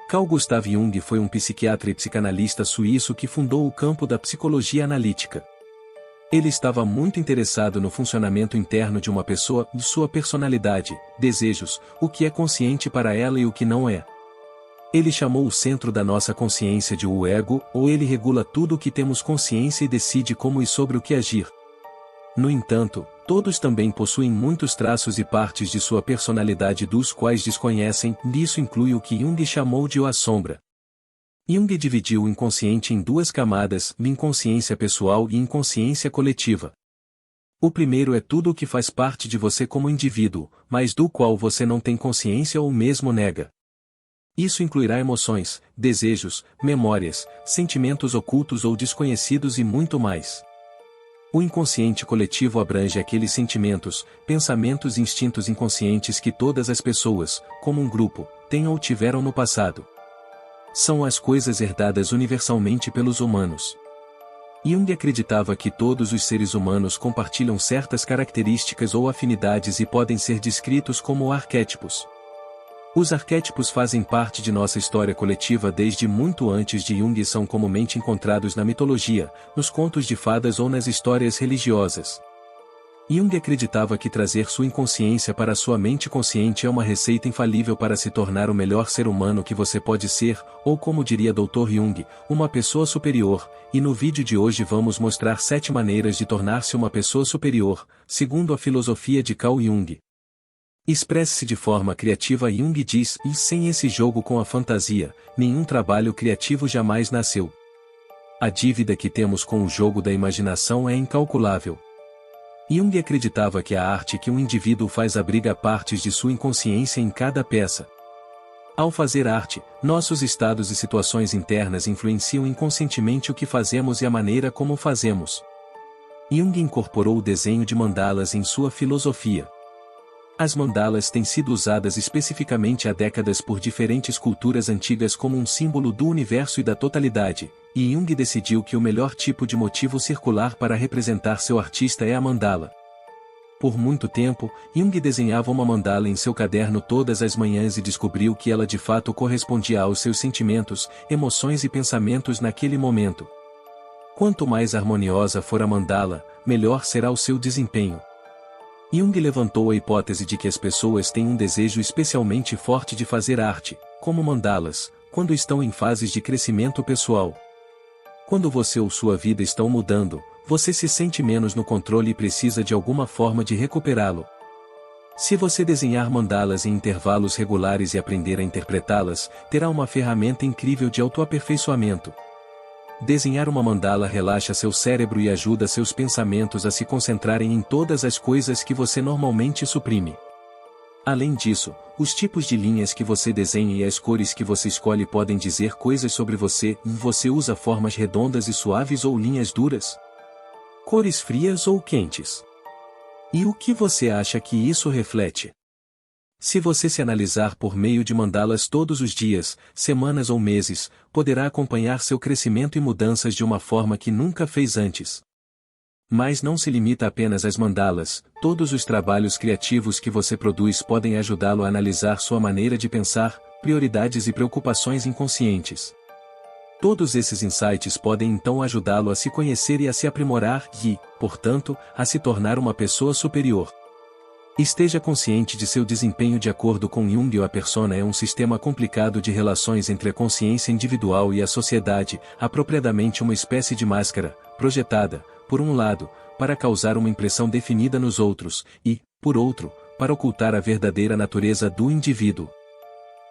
Carl Gustav Jung foi um psiquiatra e psicanalista suíço que fundou o campo da psicologia analítica. Ele estava muito interessado no funcionamento interno de uma pessoa, de sua personalidade, desejos, o que é consciente para ela e o que não é. Ele chamou o centro da nossa consciência de o ego, ou ele regula tudo o que temos consciência e decide como e sobre o que agir. No entanto, todos também possuem muitos traços e partes de sua personalidade dos quais desconhecem, e isso inclui o que Jung chamou de a sombra. Jung dividiu o inconsciente em duas camadas, inconsciência pessoal e inconsciência coletiva. O primeiro é tudo o que faz parte de você como indivíduo, mas do qual você não tem consciência ou mesmo nega. Isso incluirá emoções, desejos, memórias, sentimentos ocultos ou desconhecidos e muito mais. O inconsciente coletivo abrange aqueles sentimentos, pensamentos e instintos inconscientes que todas as pessoas, como um grupo, têm ou tiveram no passado. São as coisas herdadas universalmente pelos humanos. Jung acreditava que todos os seres humanos compartilham certas características ou afinidades e podem ser descritos como arquétipos. Os arquétipos fazem parte de nossa história coletiva desde muito antes de Jung e são comumente encontrados na mitologia, nos contos de fadas ou nas histórias religiosas. Jung acreditava que trazer sua inconsciência para sua mente consciente é uma receita infalível para se tornar o melhor ser humano que você pode ser, ou como diria Dr. Jung, uma pessoa superior, e no vídeo de hoje vamos mostrar 7 maneiras de tornar-se uma pessoa superior, segundo a filosofia de Carl Jung. Expresse-se de forma criativa. Jung diz, e sem esse jogo com a fantasia, nenhum trabalho criativo jamais nasceu. A dívida que temos com o jogo da imaginação é incalculável. Jung acreditava que a arte que um indivíduo faz abriga partes de sua inconsciência em cada peça. Ao fazer arte, nossos estados e situações internas influenciam inconscientemente o que fazemos e a maneira como fazemos. Jung incorporou o desenho de mandalas em sua filosofia. As mandalas têm sido usadas especificamente há décadas por diferentes culturas antigas como um símbolo do universo e da totalidade, e Jung decidiu que o melhor tipo de motivo circular para representar seu artista é a mandala. Por muito tempo, Jung desenhava uma mandala em seu caderno todas as manhãs e descobriu que ela de fato correspondia aos seus sentimentos, emoções e pensamentos naquele momento. Quanto mais harmoniosa for a mandala, melhor será o seu desempenho. Jung levantou a hipótese de que as pessoas têm um desejo especialmente forte de fazer arte, como mandalas, quando estão em fases de crescimento pessoal. Quando você ou sua vida estão mudando, você se sente menos no controle e precisa de alguma forma de recuperá-lo. Se você desenhar mandalas em intervalos regulares e aprender a interpretá-las, terá uma ferramenta incrível de autoaperfeiçoamento. Desenhar uma mandala relaxa seu cérebro e ajuda seus pensamentos a se concentrarem em todas as coisas que você normalmente suprime. Além disso, os tipos de linhas que você desenha e as cores que você escolhe podem dizer coisas sobre você. Você usa formas redondas e suaves ou linhas duras? Cores frias ou quentes? E o que você acha que isso reflete? Se você se analisar por meio de mandalas todos os dias, semanas ou meses, poderá acompanhar seu crescimento e mudanças de uma forma que nunca fez antes. Mas não se limita apenas às mandalas, todos os trabalhos criativos que você produz podem ajudá-lo a analisar sua maneira de pensar, prioridades e preocupações inconscientes. Todos esses insights podem então ajudá-lo a se conhecer e a se aprimorar e, portanto, a se tornar uma pessoa superior. Esteja consciente de seu desempenho. De acordo com Jung, a persona é um sistema complicado de relações entre a consciência individual e a sociedade, apropriadamente uma espécie de máscara, projetada, por um lado, para causar uma impressão definida nos outros, e, por outro, para ocultar a verdadeira natureza do indivíduo.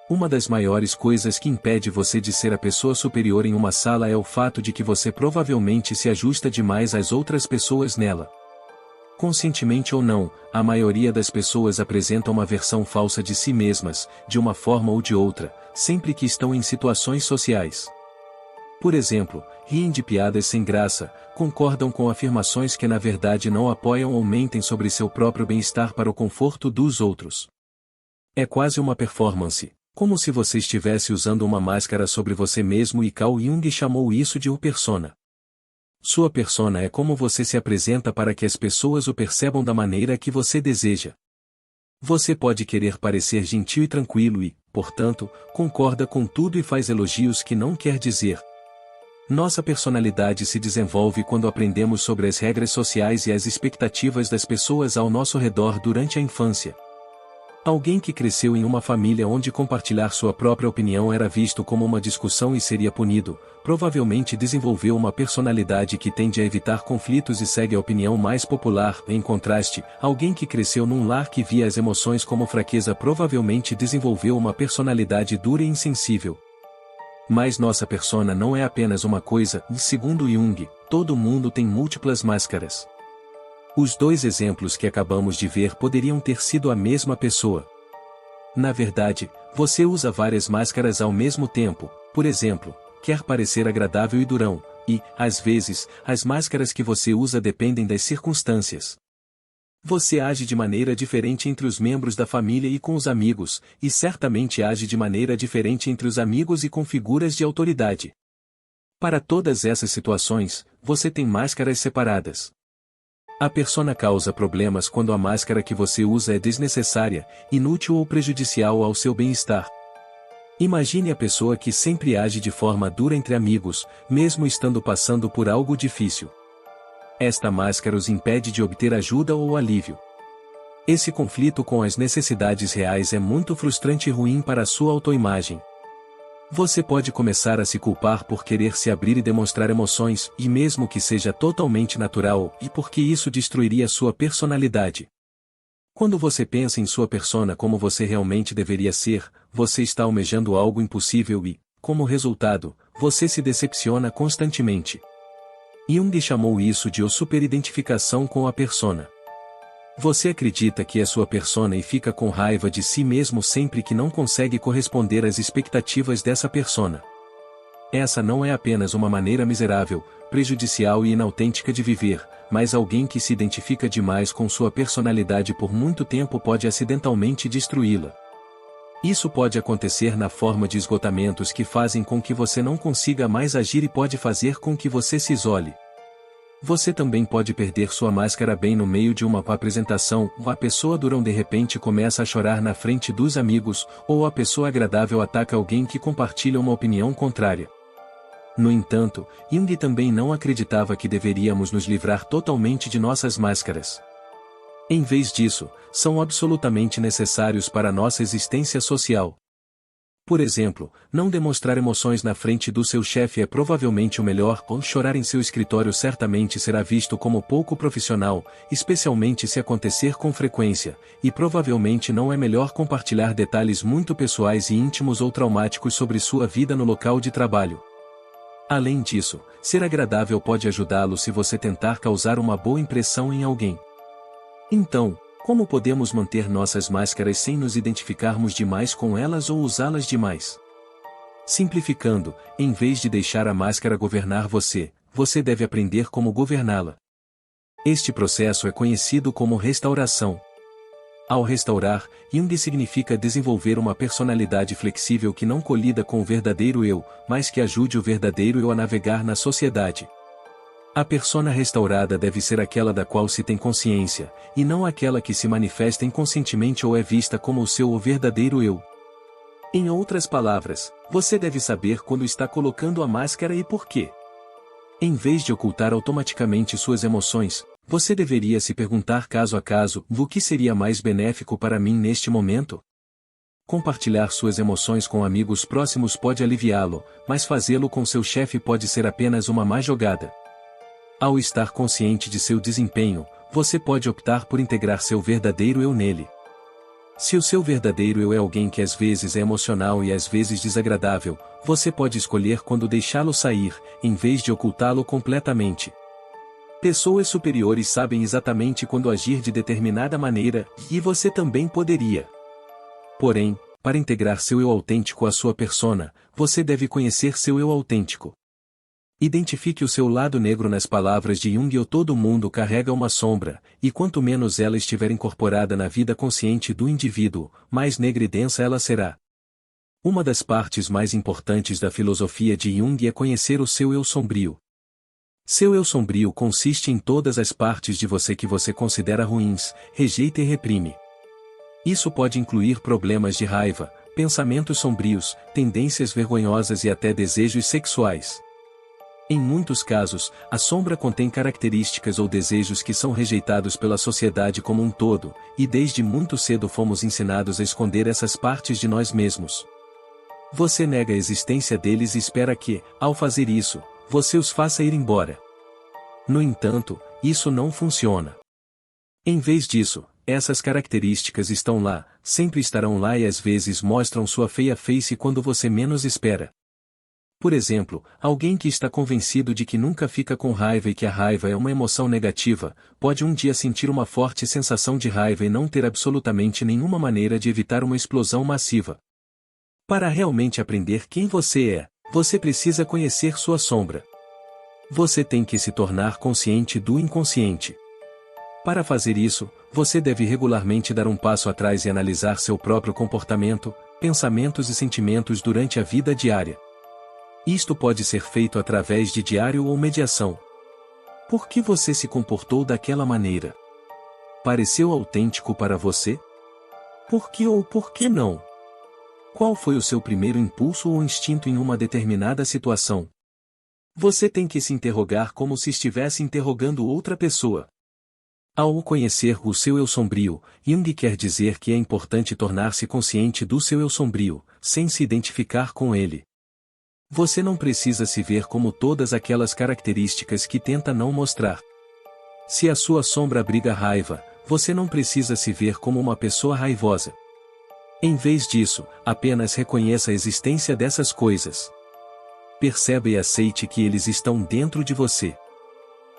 Uma das maiores coisas que impede você de ser a pessoa superior em uma sala é o fato de que você provavelmente se ajusta demais às outras pessoas nela. Conscientemente ou não, a maioria das pessoas apresenta uma versão falsa de si mesmas, de uma forma ou de outra, sempre que estão em situações sociais. Por exemplo, riem de piadas sem graça, concordam com afirmações que na verdade não apoiam ou mentem sobre seu próprio bem-estar para o conforto dos outros. É quase uma performance, como se você estivesse usando uma máscara sobre você mesmo, e Carl Jung chamou isso de persona. Sua persona é como você se apresenta para que as pessoas o percebam da maneira que você deseja. Você pode querer parecer gentil e tranquilo e, portanto, concorda com tudo e faz elogios que não quer dizer. Nossa personalidade se desenvolve quando aprendemos sobre as regras sociais e as expectativas das pessoas ao nosso redor durante a infância. Alguém que cresceu em uma família onde compartilhar sua própria opinião era visto como uma discussão e seria punido, provavelmente desenvolveu uma personalidade que tende a evitar conflitos e segue a opinião mais popular. Em contraste, alguém que cresceu num lar que via as emoções como fraqueza provavelmente desenvolveu uma personalidade dura e insensível. Mas nossa persona não é apenas uma coisa, e segundo Jung, todo mundo tem múltiplas máscaras. Os dois exemplos que acabamos de ver poderiam ter sido a mesma pessoa. Na verdade, você usa várias máscaras ao mesmo tempo, por exemplo, quer parecer agradável e durão, e, às vezes, as máscaras que você usa dependem das circunstâncias. Você age de maneira diferente entre os membros da família e com os amigos, e certamente age de maneira diferente entre os amigos e com figuras de autoridade. Para todas essas situações, você tem máscaras separadas. A persona causa problemas quando a máscara que você usa é desnecessária, inútil ou prejudicial ao seu bem-estar. Imagine a pessoa que sempre age de forma dura entre amigos, mesmo estando passando por algo difícil. Esta máscara os impede de obter ajuda ou alívio. Esse conflito com as necessidades reais é muito frustrante e ruim para a sua autoimagem. Você pode começar a se culpar por querer se abrir e demonstrar emoções, e mesmo que seja totalmente natural, e porque isso destruiria sua personalidade. Quando você pensa em sua persona como você realmente deveria ser, você está almejando algo impossível e, como resultado, você se decepciona constantemente. Jung chamou isso de superidentificação com a persona. Você acredita que é sua persona e fica com raiva de si mesmo sempre que não consegue corresponder às expectativas dessa persona. Essa não é apenas uma maneira miserável, prejudicial e inautêntica de viver, mas alguém que se identifica demais com sua personalidade por muito tempo pode acidentalmente destruí-la. Isso pode acontecer na forma de esgotamentos que fazem com que você não consiga mais agir e pode fazer com que você se isole. Você também pode perder sua máscara bem no meio de uma apresentação, a pessoa durão de repente começa a chorar na frente dos amigos, ou a pessoa agradável ataca alguém que compartilha uma opinião contrária. No entanto, Jung também não acreditava que deveríamos nos livrar totalmente de nossas máscaras. Em vez disso, são absolutamente necessários para nossa existência social. Por exemplo, não demonstrar emoções na frente do seu chefe é provavelmente o melhor, ou chorar em seu escritório certamente será visto como pouco profissional, especialmente se acontecer com frequência, e provavelmente não é melhor compartilhar detalhes muito pessoais e íntimos ou traumáticos sobre sua vida no local de trabalho. Além disso, ser agradável pode ajudá-lo se você tentar causar uma boa impressão em alguém. Então, como podemos manter nossas máscaras sem nos identificarmos demais com elas ou usá-las demais? Simplificando, em vez de deixar a máscara governar você, você deve aprender como governá-la. Este processo é conhecido como restauração. Ao restaurar, Jung significa desenvolver uma personalidade flexível que não colida com o verdadeiro eu, mas que ajude o verdadeiro eu a navegar na sociedade. A persona restaurada deve ser aquela da qual se tem consciência, e não aquela que se manifesta inconscientemente ou é vista como o seu verdadeiro eu. Em outras palavras, você deve saber quando está colocando a máscara e por quê. Em vez de ocultar automaticamente suas emoções, você deveria se perguntar caso a caso: o que seria mais benéfico para mim neste momento? Compartilhar suas emoções com amigos próximos pode aliviá-lo, mas fazê-lo com seu chefe pode ser apenas uma má jogada. Ao estar consciente de seu desempenho, você pode optar por integrar seu verdadeiro eu nele. Se o seu verdadeiro eu é alguém que às vezes é emocional e às vezes desagradável, você pode escolher quando deixá-lo sair, em vez de ocultá-lo completamente. Pessoas superiores sabem exatamente quando agir de determinada maneira, e você também poderia. Porém, para integrar seu eu autêntico à sua persona, você deve conhecer seu eu autêntico. Identifique o seu lado negro nas palavras de Jung: todo mundo carrega uma sombra, e quanto menos ela estiver incorporada na vida consciente do indivíduo, mais negra e densa ela será. Uma das partes mais importantes da filosofia de Jung é conhecer o seu eu sombrio. Seu eu sombrio consiste em todas as partes de você que você considera ruins, rejeita e reprime. Isso pode incluir problemas de raiva, pensamentos sombrios, tendências vergonhosas e até desejos sexuais. Em muitos casos, a sombra contém características ou desejos que são rejeitados pela sociedade como um todo, e desde muito cedo fomos ensinados a esconder essas partes de nós mesmos. Você nega a existência deles e espera que, ao fazer isso, você os faça ir embora. No entanto, isso não funciona. Em vez disso, essas características estão lá, sempre estarão lá e às vezes mostram sua feia face quando você menos espera. Por exemplo, alguém que está convencido de que nunca fica com raiva e que a raiva é uma emoção negativa, pode um dia sentir uma forte sensação de raiva e não ter absolutamente nenhuma maneira de evitar uma explosão massiva. Para realmente aprender quem você é, você precisa conhecer sua sombra. Você tem que se tornar consciente do inconsciente. Para fazer isso, você deve regularmente dar um passo atrás e analisar seu próprio comportamento, pensamentos e sentimentos durante a vida diária. Isto pode ser feito através de diário ou mediação. Por que você se comportou daquela maneira? Pareceu autêntico para você? Por que ou por que não? Qual foi o seu primeiro impulso ou instinto em uma determinada situação? Você tem que se interrogar como se estivesse interrogando outra pessoa. Ao conhecer o seu eu sombrio, Jung quer dizer que é importante tornar-se consciente do seu eu sombrio, sem se identificar com ele. Você não precisa se ver como todas aquelas características que tenta não mostrar. Se a sua sombra abriga raiva, você não precisa se ver como uma pessoa raivosa. Em vez disso, apenas reconheça a existência dessas coisas. Perceba e aceite que eles estão dentro de você.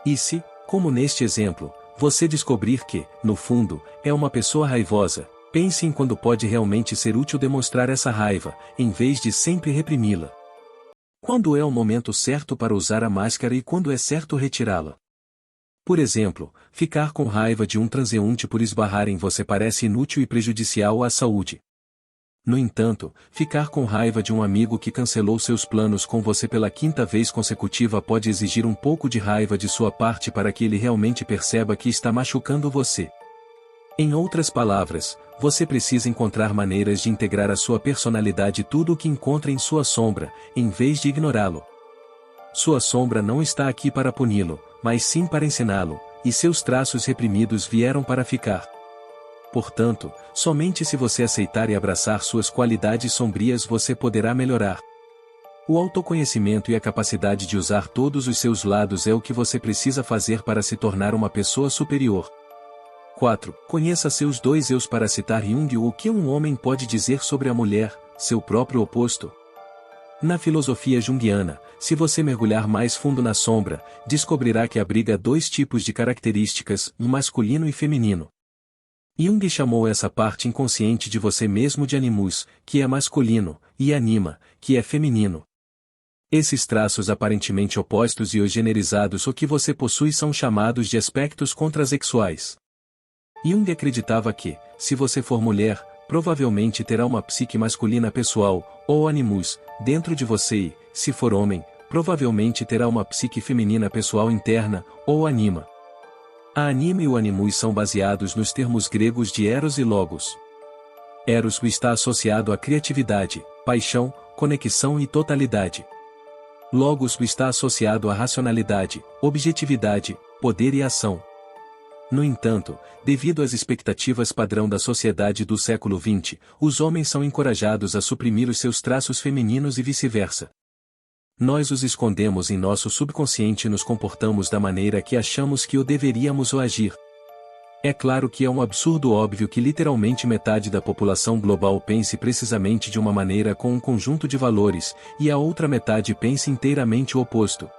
E se, como neste exemplo, você descobrir que, no fundo, é uma pessoa raivosa, pense em quando pode realmente ser útil demonstrar essa raiva, em vez de sempre reprimi-la. Quando é o momento certo para usar a máscara e quando é certo retirá-la? Por exemplo, ficar com raiva de um transeunte por esbarrar em você parece inútil e prejudicial à saúde. No entanto, ficar com raiva de um amigo que cancelou seus planos com você pela 5ª vez consecutiva pode exigir um pouco de raiva de sua parte para que ele realmente perceba que está machucando você. Em outras palavras, você precisa encontrar maneiras de integrar à sua personalidade tudo o que encontra em sua sombra, em vez de ignorá-lo. Sua sombra não está aqui para puni-lo, mas sim para ensiná-lo, e seus traços reprimidos vieram para ficar. Portanto, somente se você aceitar e abraçar suas qualidades sombrias você poderá melhorar. O autoconhecimento e a capacidade de usar todos os seus lados é o que você precisa fazer para se tornar uma pessoa superior. 4. Conheça seus dois eus. Para citar Jung, o que um homem pode dizer sobre a mulher, seu próprio oposto? Na filosofia junguiana, se você mergulhar mais fundo na sombra, descobrirá que abriga dois tipos de características, um masculino e feminino. Jung chamou essa parte inconsciente de você mesmo de animus, que é masculino, e anima, que é feminino. Esses traços aparentemente opostos e eugenerizados o que você possui são chamados de aspectos contrasexuais. Jung acreditava que, se você for mulher, provavelmente terá uma psique masculina pessoal, ou animus, dentro de você e, se for homem, provavelmente terá uma psique feminina pessoal interna, ou anima. A anima e o animus são baseados nos termos gregos de eros e logos. Eros está associado à criatividade, paixão, conexão e totalidade. Logos está associado à racionalidade, objetividade, poder e ação. No entanto, devido às expectativas padrão da sociedade do século XX, os homens são encorajados a suprimir os seus traços femininos e vice-versa. Nós os escondemos em nosso subconsciente e nos comportamos da maneira que achamos que o deveríamos ou agir. É claro que é um absurdo óbvio que literalmente metade da população global pense precisamente de uma maneira com um conjunto de valores, e a outra metade pense inteiramente o oposto.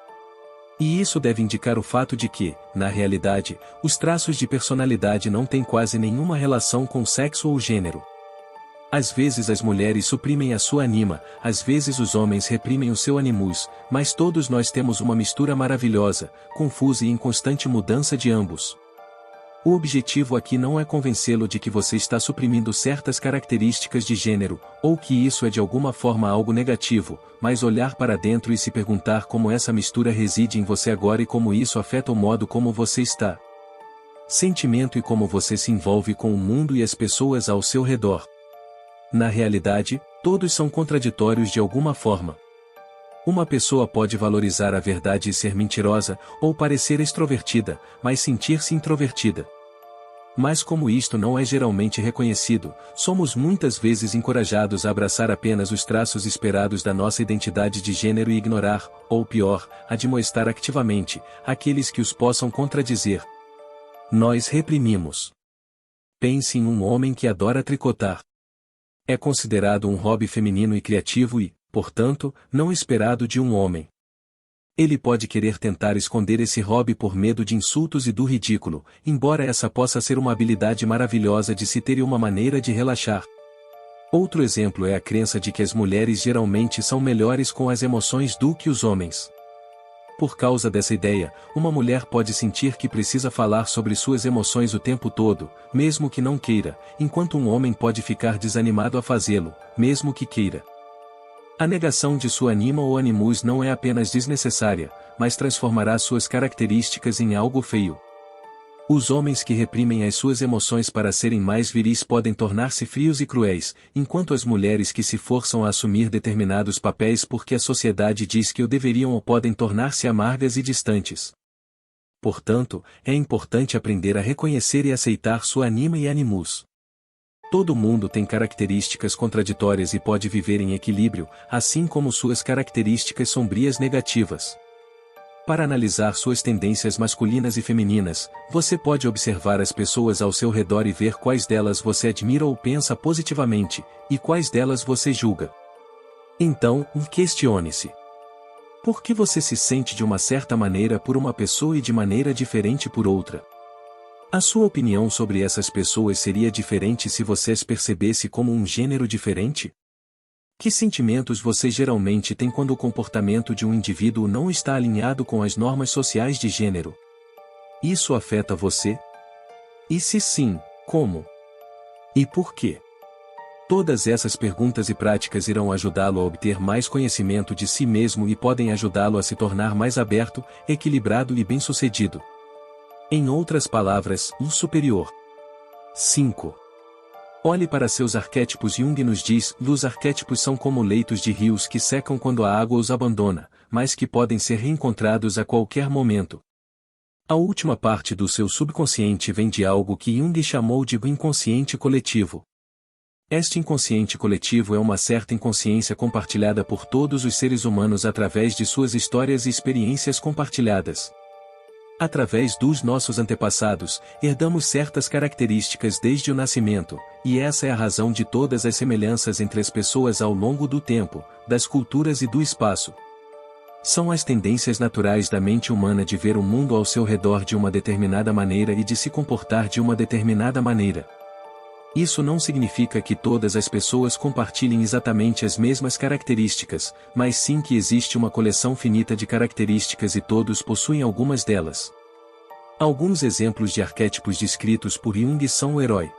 E isso deve indicar o fato de que, na realidade, os traços de personalidade não têm quase nenhuma relação com sexo ou gênero. Às vezes as mulheres suprimem a sua anima, às vezes os homens reprimem o seu animus, mas todos nós temos uma mistura maravilhosa, confusa e em constante mudança de ambos. O objetivo aqui não é convencê-lo de que você está suprimindo certas características de gênero, ou que isso é de alguma forma algo negativo, mas olhar para dentro e se perguntar como essa mistura reside em você agora e como isso afeta o modo como você está. Sentimento e como você se envolve com o mundo e as pessoas ao seu redor. Na realidade, Todos são contraditórios de alguma forma. Uma pessoa pode valorizar a verdade e ser mentirosa, ou parecer extrovertida, mas sentir-se introvertida. Mas como isto não é geralmente reconhecido, somos muitas vezes encorajados a abraçar apenas os traços esperados da nossa identidade de gênero e ignorar, ou pior, admoestar ativamente, aqueles que os possam contradizer. Nós reprimimos. Pense em um homem que adora tricotar. É considerado um hobby feminino e criativo e, portanto, não esperado de um homem. Ele pode querer tentar esconder esse hobby por medo de insultos e do ridículo, embora essa possa ser uma habilidade maravilhosa de se ter e uma maneira de relaxar. Outro exemplo é a crença de que as mulheres geralmente são melhores com as emoções do que os homens. Por causa dessa ideia, uma mulher pode sentir que precisa falar sobre suas emoções o tempo todo, mesmo que não queira, enquanto um homem pode ficar desanimado a fazê-lo, mesmo que queira. A negação de sua anima ou animus não é apenas desnecessária, mas transformará suas características em algo feio. Os homens que reprimem as suas emoções para serem mais viris podem tornar-se frios e cruéis, enquanto as mulheres que se forçam a assumir determinados papéis porque a sociedade diz que o deveriam ou podem tornar-se amargas e distantes. Portanto, é importante aprender a reconhecer e aceitar sua anima e animus. Todo mundo tem características contraditórias e pode viver em equilíbrio, assim como suas características sombrias negativas. Para analisar suas tendências masculinas e femininas, você pode observar as pessoas ao seu redor e ver quais delas você admira ou pensa positivamente, e quais delas você julga. Então, questione-se. Por que você se sente de uma certa maneira por uma pessoa e de maneira diferente por outra? A sua opinião sobre essas pessoas seria diferente se você as percebesse como um gênero diferente? Que sentimentos você geralmente tem quando o comportamento de um indivíduo não está alinhado com as normas sociais de gênero? Isso afeta você? E se sim, como? E por quê? Todas essas perguntas e práticas irão ajudá-lo a obter mais conhecimento de si mesmo e podem ajudá-lo a se tornar mais aberto, equilibrado e bem-sucedido. Em outras palavras, um superior. 5. Olhe para seus arquétipos. Jung nos diz: os arquétipos são como leitos de rios que secam quando a água os abandona, mas que podem ser reencontrados a qualquer momento. A última parte do seu subconsciente vem de algo que Jung chamou de inconsciente coletivo. Este inconsciente coletivo é uma certa inconsciência compartilhada por todos os seres humanos através de suas histórias e experiências compartilhadas. Através dos nossos antepassados, herdamos certas características desde o nascimento, e essa é a razão de todas as semelhanças entre as pessoas ao longo do tempo, das culturas e do espaço. São as tendências naturais da mente humana de ver o mundo ao seu redor de uma determinada maneira e de se comportar de uma determinada maneira. Isso não significa que todas as pessoas compartilhem exatamente as mesmas características, mas sim que existe uma coleção finita de características e todos possuem algumas delas. Alguns exemplos de arquétipos descritos por Jung são o herói.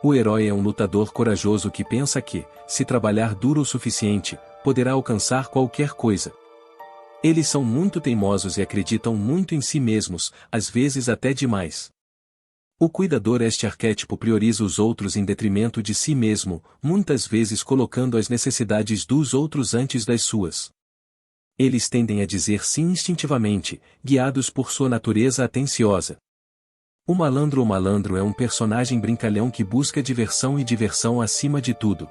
O herói é um lutador corajoso que pensa que, se trabalhar duro o suficiente, poderá alcançar qualquer coisa. Eles são muito teimosos e acreditam muito em si mesmos, às vezes até demais. O cuidador. Este arquétipo prioriza os outros em detrimento de si mesmo, muitas vezes colocando as necessidades dos outros antes das suas. Eles tendem a dizer sim instintivamente, guiados por sua natureza atenciosa. O malandro. O malandro é um personagem brincalhão que busca diversão e diversão acima de tudo.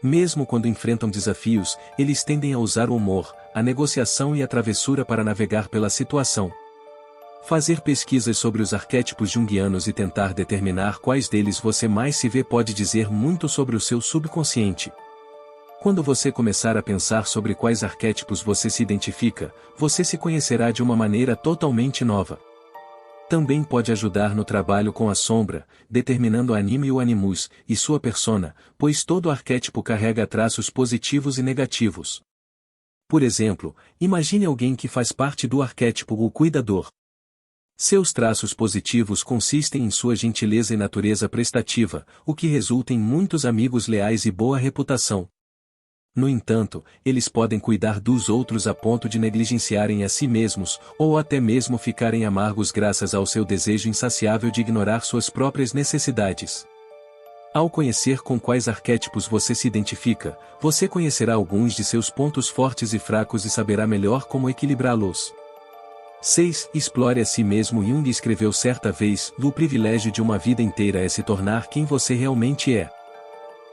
Mesmo quando enfrentam desafios, eles tendem a usar o humor, a negociação e a travessura para navegar pela situação. Fazer pesquisas sobre os arquétipos junguianos e tentar determinar quais deles você mais se vê pode dizer muito sobre o seu subconsciente. Quando você começar a pensar sobre quais arquétipos você se identifica, você se conhecerá de uma maneira totalmente nova. Também pode ajudar no trabalho com a sombra, determinando a anima e o animus, e sua persona, pois todo arquétipo carrega traços positivos e negativos. Por exemplo, imagine alguém que faz parte do arquétipo o cuidador. Seus traços positivos consistem em sua gentileza e natureza prestativa, o que resulta em muitos amigos leais e boa reputação. No entanto, eles podem cuidar dos outros a ponto de negligenciarem a si mesmos, ou até mesmo ficarem amargos graças ao seu desejo insaciável de ignorar suas próprias necessidades. Ao conhecer com quais arquétipos você se identifica, você conhecerá alguns de seus pontos fortes e fracos e saberá melhor como equilibrá-los. 6. Explore a si mesmo. Jung escreveu certa vez: o privilégio de uma vida inteira é se tornar quem você realmente é.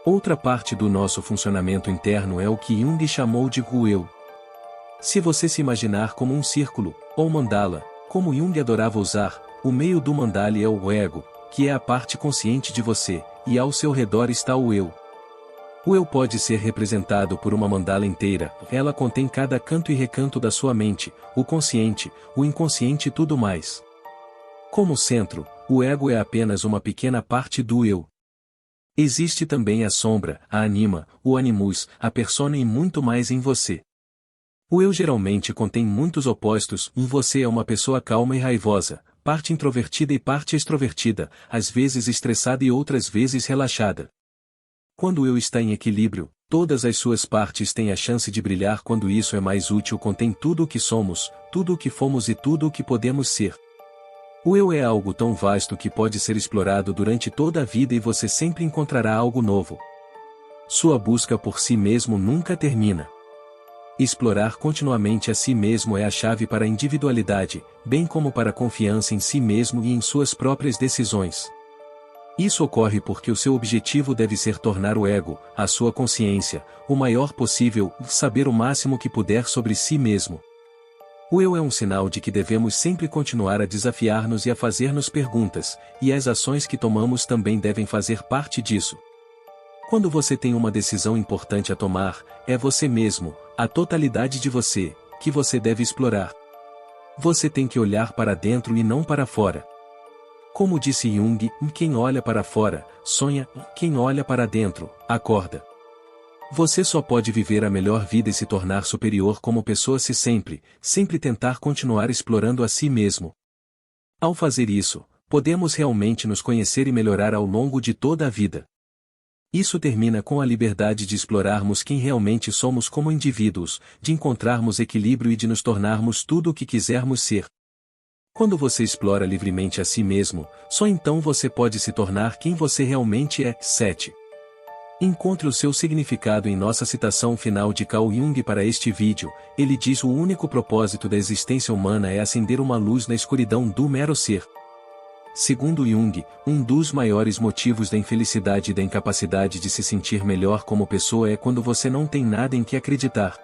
Outra parte do nosso funcionamento interno é o que Jung chamou de o eu. Se você se imaginar como um círculo, ou mandala, como Jung adorava usar, o meio do mandala é o ego, que é a parte consciente de você, e ao seu redor está o eu. O eu pode ser representado por uma mandala inteira, ela contém cada canto e recanto da sua mente, o consciente, o inconsciente e tudo mais. Como centro, o ego é apenas uma pequena parte do eu. Existe também a sombra, a anima, o animus, a persona e muito mais em você. O eu geralmente contém muitos opostos. Você é uma pessoa calma e raivosa, parte introvertida e parte extrovertida, às vezes estressada e outras vezes relaxada. Quando o eu está em equilíbrio, todas as suas partes têm a chance de brilhar. Quando isso é mais útil, contém tudo o que somos, tudo o que fomos e tudo o que podemos ser. O eu é algo tão vasto que pode ser explorado durante toda a vida e você sempre encontrará algo novo. Sua busca por si mesmo nunca termina. Explorar continuamente a si mesmo é a chave para a individualidade, bem como para a confiança em si mesmo e em suas próprias decisões. Isso ocorre porque o seu objetivo deve ser tornar o ego, a sua consciência, o maior possível, saber o máximo que puder sobre si mesmo. O eu é um sinal de que devemos sempre continuar a desafiar-nos e a fazer-nos perguntas, e as ações que tomamos também devem fazer parte disso. Quando você tem uma decisão importante a tomar, é você mesmo, a totalidade de você, que você deve explorar. Você tem que olhar para dentro e não para fora. Como disse Jung, quem olha para fora, sonha, quem olha para dentro, acorda. Você só pode viver a melhor vida e se tornar superior como pessoa se sempre tentar continuar explorando a si mesmo. Ao fazer isso, podemos realmente nos conhecer e melhorar ao longo de toda a vida. Isso termina com a liberdade de explorarmos quem realmente somos como indivíduos, de encontrarmos equilíbrio e de nos tornarmos tudo o que quisermos ser. Quando você explora livremente a si mesmo, só então você pode se tornar quem você realmente é. 7. Encontre o seu significado em nossa citação final de Carl Jung para este vídeo. Ele diz: o único propósito da existência humana é acender uma luz na escuridão do mero ser. Segundo Jung, um dos maiores motivos da infelicidade e da incapacidade de se sentir melhor como pessoa é quando você não tem nada em que acreditar.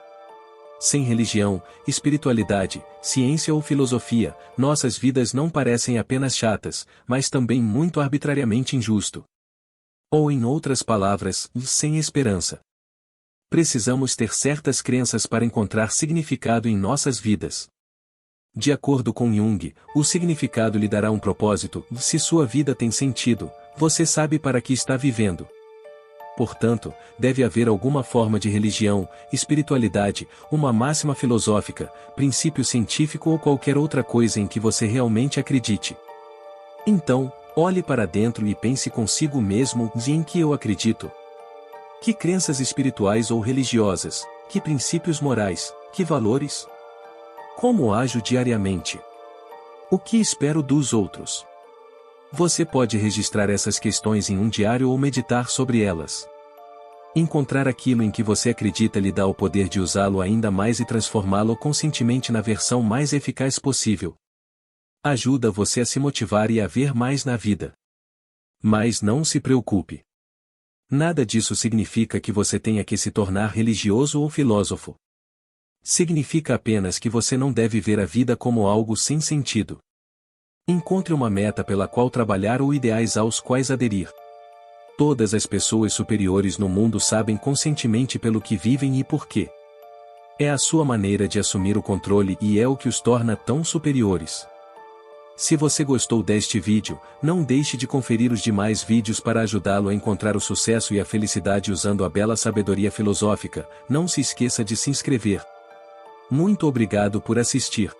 Sem religião, espiritualidade, ciência ou filosofia, nossas vidas não parecem apenas chatas, mas também muito arbitrariamente injusto. Ou em outras palavras, sem esperança. Precisamos ter certas crenças para encontrar significado em nossas vidas. De acordo com Jung, o significado lhe dará um propósito. Se sua vida tem sentido, você sabe para que está vivendo. Portanto, deve haver alguma forma de religião, espiritualidade, uma máxima filosófica, princípio científico ou qualquer outra coisa em que você realmente acredite. Então, olhe para dentro e pense consigo mesmo: em que eu acredito? Que crenças espirituais ou religiosas? Que princípios morais? Que valores? Como ajo diariamente? O que espero dos outros? Você pode registrar essas questões em um diário ou meditar sobre elas. Encontrar aquilo em que você acredita lhe dá o poder de usá-lo ainda mais e transformá-lo conscientemente na versão mais eficaz possível. Ajuda você a se motivar e a ver mais na vida. Mas não se preocupe. Nada disso significa que você tenha que se tornar religioso ou filósofo. Significa apenas que você não deve ver a vida como algo sem sentido. Encontre uma meta pela qual trabalhar ou ideais aos quais aderir. Todas as pessoas superiores no mundo sabem conscientemente pelo que vivem e por quê. É a sua maneira de assumir o controle e é o que os torna tão superiores. Se você gostou deste vídeo, não deixe de conferir os demais vídeos para ajudá-lo a encontrar o sucesso e a felicidade usando a bela sabedoria filosófica. Não se esqueça de se inscrever. Muito obrigado por assistir.